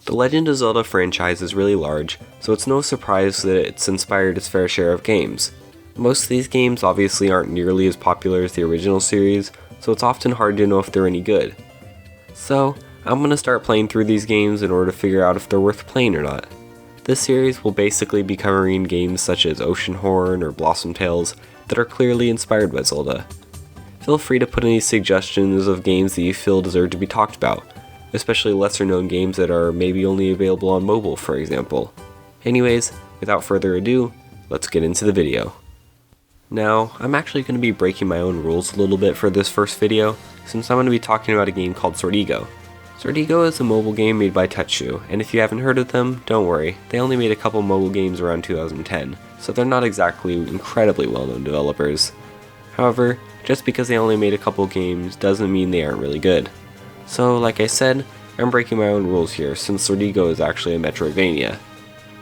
The Legend of Zelda franchise is really large, so it's no surprise that it's inspired its fair share of games. Most of these games obviously aren't nearly as popular as the original series, so it's often hard to know if they're any good. So, I'm going to start playing through these games in order to figure out if they're worth playing or not. This series will basically be covering games such as Oceanhorn or Blossom Tales that are clearly inspired by Zelda. Feel free to put any suggestions of games that you feel deserve to be talked about, especially lesser known games that are maybe only available on mobile, for example. Anyways, without further ado, let's get into the video. Now, I'm actually going to be breaking my own rules a little bit for this first video, since I'm going to be talking about a game called Swordigo. Swordigo is a mobile game made by TouchShoe, and if you haven't heard of them, don't worry, they only made a couple mobile games around 2010, so they're not exactly incredibly well-known developers. However, just because they only made a couple games doesn't mean they aren't really good. So, like I said, I'm breaking my own rules here, since Swordigo is actually a Metroidvania.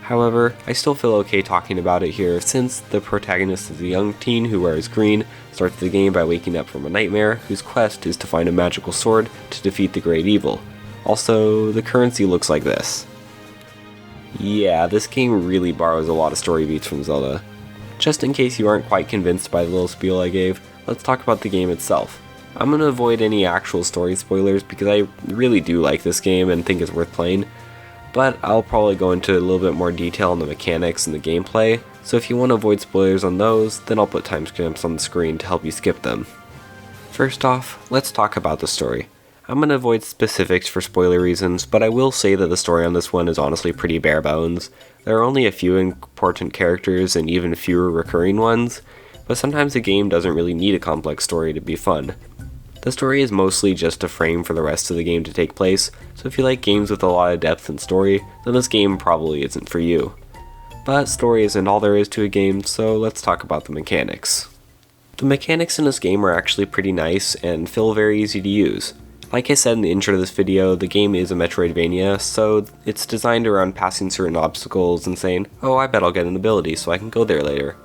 However, I still feel okay talking about it here, since the protagonist is a young teen who wears green, starts the game by waking up from a nightmare, whose quest is to find a magical sword to defeat the great evil. Also, the currency looks like this. Yeah, this game really borrows a lot of story beats from Zelda. Just in case you aren't quite convinced by the little spiel I gave, let's talk about the game itself. I'm going to avoid any actual story spoilers because I really do like this game and think it's worth playing, but I'll probably go into a little bit more detail on the mechanics and the gameplay, so if you want to avoid spoilers on those, then I'll put timestamps on the screen to help you skip them. First off, let's talk about the story. I'm going to avoid specifics for spoiler reasons, but I will say that the story on this one is honestly pretty bare bones. There are only a few important characters and even fewer recurring ones, but sometimes a game doesn't really need a complex story to be fun. The story is mostly just a frame for the rest of the game to take place, so if you like games with a lot of depth and story, then this game probably isn't for you. But story isn't all there is to a game, so let's talk about the mechanics. The mechanics in this game are actually pretty nice and feel very easy to use. Like I said in the intro to this video, the game is a Metroidvania, so it's designed around passing certain obstacles and saying, oh, I bet I'll get an ability so I can go there later.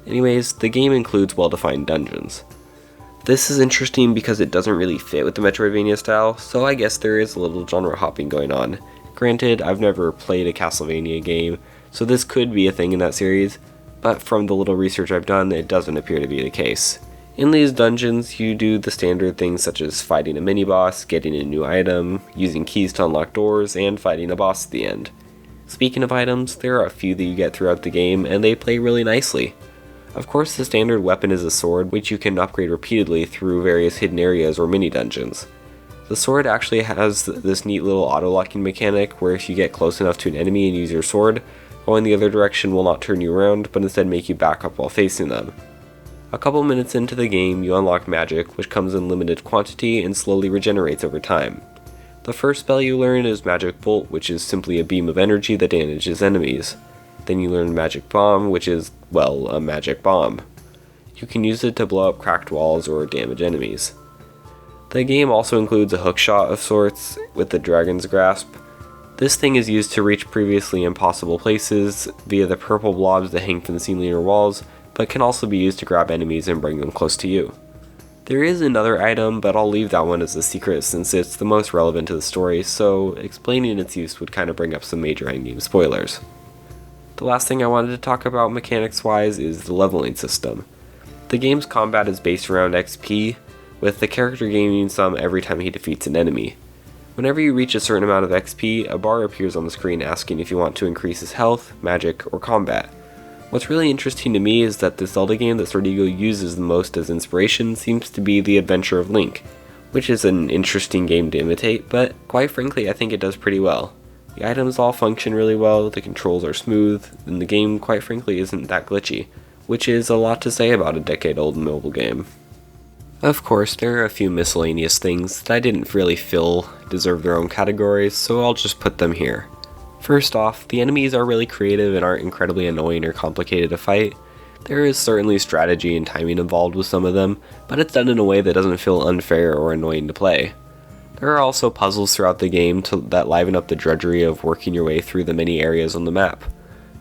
Anyways, the game includes well-defined dungeons. This is interesting because it doesn't really fit with the Metroidvania style, so I guess there is a little genre hopping going on. Granted, I've never played a Castlevania game, so this could be a thing in that series, but from the little research I've done, it doesn't appear to be the case. In these dungeons, you do the standard things such as fighting a mini-boss, getting a new item, using keys to unlock doors, and fighting a boss at the end. Speaking of items, there are a few that you get throughout the game, and they play really nicely. Of course, the standard weapon is a sword, which you can upgrade repeatedly through various hidden areas or mini-dungeons. The sword actually has this neat little auto-locking mechanic where if you get close enough to an enemy and use your sword, going the other direction will not turn you around, but instead make you back up while facing them. A couple minutes into the game, you unlock magic, which comes in limited quantity and slowly regenerates over time. The first spell you learn is Magic Bolt, which is simply a beam of energy that damages enemies. Then you learn Magic Bomb, which is, well, a magic bomb. You can use it to blow up cracked walls or damage enemies. The game also includes a hookshot of sorts with the Dragon's Grasp. This thing is used to reach previously impossible places via the purple blobs that hang from the ceiling or walls, but can also be used to grab enemies and bring them close to you. There is another item, but I'll leave that one as a secret since it's the most relevant to the story, so explaining its use would kind of bring up some major endgame spoilers. The last thing I wanted to talk about mechanics-wise is the leveling system. The game's combat is based around XP, with the character gaining some every time he defeats an enemy. Whenever you reach a certain amount of XP, a bar appears on the screen asking if you want to increase his health, magic, or combat. What's really interesting to me is that the Zelda game that Swordigo uses the most as inspiration seems to be The Adventure of Link, which is an interesting game to imitate, but quite frankly I think it does pretty well. The items all function really well, the controls are smooth, and the game quite frankly isn't that glitchy, which is a lot to say about a decade-old mobile game. Of course, there are a few miscellaneous things that I didn't really feel deserve their own categories, so I'll just put them here. First off, the enemies are really creative and aren't incredibly annoying or complicated to fight. There is certainly strategy and timing involved with some of them, but it's done in a way that doesn't feel unfair or annoying to play. There are also puzzles throughout the game that liven up the drudgery of working your way through the many areas on the map.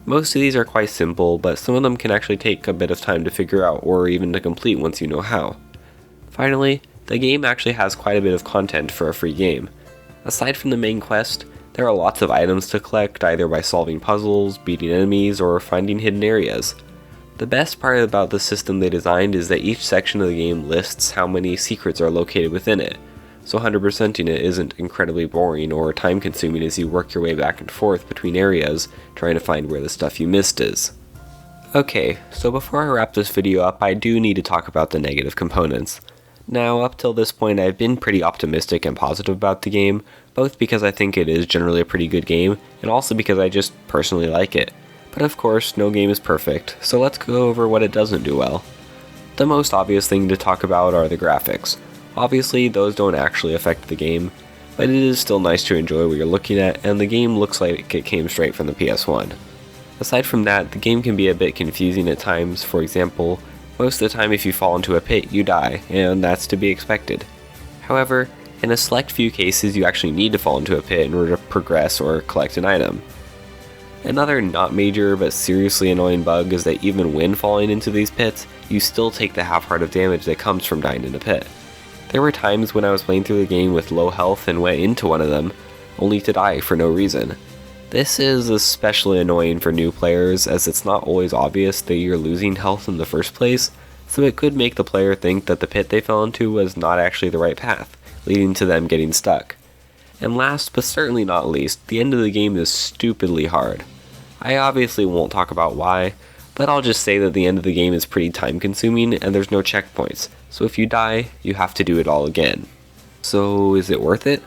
Most of these are quite simple, but some of them can actually take a bit of time to figure out or even to complete once you know how. Finally, the game actually has quite a bit of content for a free game. Aside from the main quest, There are lots of items to collect, either by solving puzzles, beating enemies, or finding hidden areas. The best part about the system they designed is that each section of the game lists how many secrets are located within it, so 100%ing it isn't incredibly boring or time consuming as you work your way back and forth between areas trying to find where the stuff you missed is. Okay, so before I wrap this video up, I do need to talk about the negative components. Now, up till this point, I've been pretty optimistic and positive about the game, both because I think it is generally a pretty good game, and also because I just personally like it. But of course, no game is perfect, so let's go over what it doesn't do well. The most obvious thing to talk about are the graphics. Obviously, those don't actually affect the game, but it is still nice to enjoy what you're looking at, and the game looks like it came straight from the PS1. Aside from that, the game can be a bit confusing at times. For example, most of the time if you fall into a pit, you die, and that's to be expected. However, in a select few cases you actually need to fall into a pit in order to progress or collect an item. Another not major but seriously annoying bug is that even when falling into these pits, you still take the half-heart of damage that comes from dying in a pit. There were times when I was playing through the game with low health and went into one of them, only to die for no reason. This is especially annoying for new players, as it's not always obvious that you're losing health in the first place, so it could make the player think that the pit they fell into was not actually the right path, leading to them getting stuck. And last but certainly not least, the end of the game is stupidly hard. I obviously won't talk about why, but I'll just say that the end of the game is pretty time consuming and there's no checkpoints, so if you die, you have to do it all again. So is it worth it?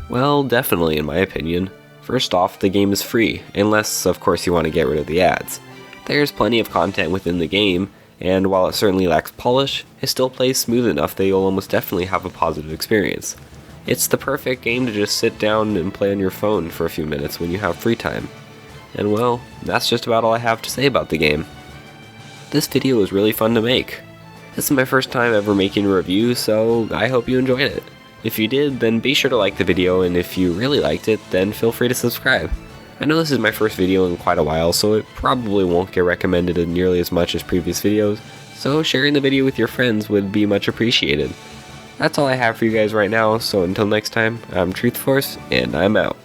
Well, definitely in my opinion. First off, the game is free, unless of course you want to get rid of the ads. There's plenty of content within the game, and while it certainly lacks polish, it still plays smooth enough that you'll almost definitely have a positive experience. It's the perfect game to just sit down and play on your phone for a few minutes when you have free time. And well, that's just about all I have to say about the game. This video was really fun to make. This is my first time ever making a review, so I hope you enjoyed it. If you did, then be sure to like the video, and if you really liked it, then feel free to subscribe. I know this is my first video in quite a while, so it probably won't get recommended nearly as much as previous videos, so sharing the video with your friends would be much appreciated. That's all I have for you guys right now, so until next time, I'm TruthForce, and I'm out.